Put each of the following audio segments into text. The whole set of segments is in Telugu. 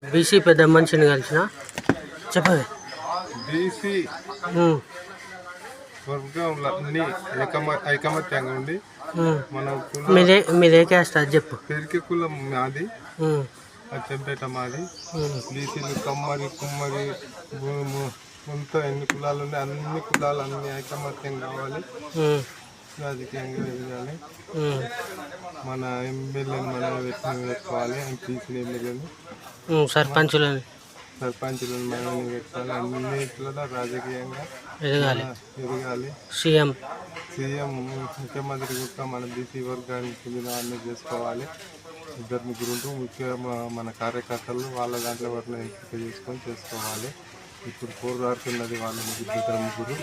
బీసీ పెద్ద మనిషిని కలిసిన చెప్పండి. బీసీ వర్గంలన్నీ ఐకమత్యంగా ఉండి మన మీదే క్యాస్ట్ అది చెప్పు. పెరికే కులం మాది, చెంపేట మాది. బీసీలు కమ్మరి కుమ్మరి ముంత ఎన్ని కులాలు ఉన్నాయి, అన్ని కులాలు అన్ని ఐకమత్యం కావాలి, రాజకీయంగా ఎదగాలి. మన ఎమ్మెల్యేని మనం పెట్టుకోవాలి, ఎంపీసీని ఎమ్మెల్యేని సర్పంచులను మనం పెట్టుకోవాలి. అన్నిట్లలో రాజకీయంగా ఎదగాలి. సీఎం ముఖ్యమంత్రి కూడా మన బీసీ వర్గానికి అన్నీ చేసుకోవాలి. ఇద్దరు ముగ్గురు ఉంటూ ముఖ్యంగా మన కార్యకర్తలు వాళ్ళ దాంట్లో వాటిని ఎంపిక చేసుకొని చేసుకోవాలి. ఇప్పుడు పోరాడుతున్నది వాళ్ళ ముగ్గురు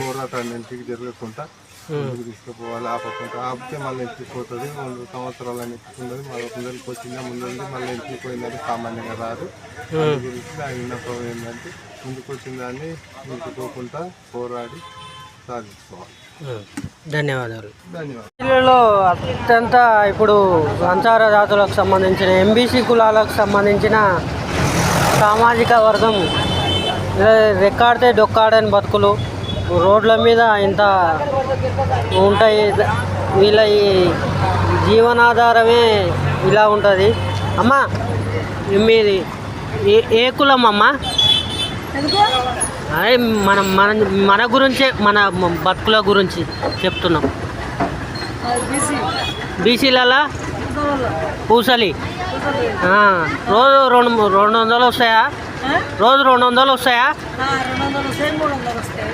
పోరాటాన్ని ఎంపిక జరగకుండా ముందుకు తీసుకుపోవాలి. ఆపితే మళ్ళీ ఎంపిపోతుంది. 100 సంవత్సరాలు ఎంపికన్నది మళ్ళీ ముందరికి వచ్చిందా ముందు మళ్ళీ ఎంపిపోయిందని సామాన్యంగా రాదు. గురించి ఆయన విన్నపం ఏంటంటే ముందుకు వచ్చిన దాన్ని ఎంపికోకుండా పోరాడి సాధించుకోవాలి. ధన్యవాదాలు. జిల్లాలో అత్యంత ఇప్పుడు సంచార జాతులకు సంబంధించిన ఎంబీసీ కులాలకు సంబంధించిన సామాజిక వర్గం రెక్కాడితే డొక్కాడని బతుకులు, రోడ్ల మీద ఇంత ఉంటాయి. వీళ్ళ ఈ జీవనాధారమే ఇలా ఉంటుంది. అమ్మా మీది ఏ కులం అమ్మా? అదే మన గురించే, మన బతుకుల గురించి చెప్తున్నాం. బీసీలలో పూసలి రోజు 200 వస్తాయా? రోజు 200 వస్తాయా?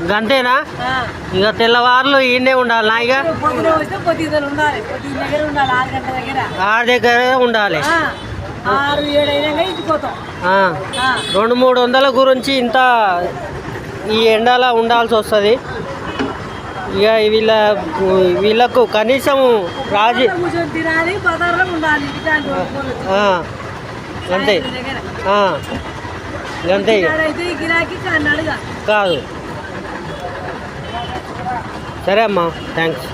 గంతేనా? ఇక తెల్లవారులు ఈయనే ఉండాలి. ఇక 6 దగ్గర ఉండాలి. 200-300 గురించి ఇంత ఈ ఎండలా ఉండాల్సి వస్తుంది. ఇక వీళ్ళకు కనీసం అంతే అంతే కాదు. సరే అమ్మా, థ్యాంక్స్.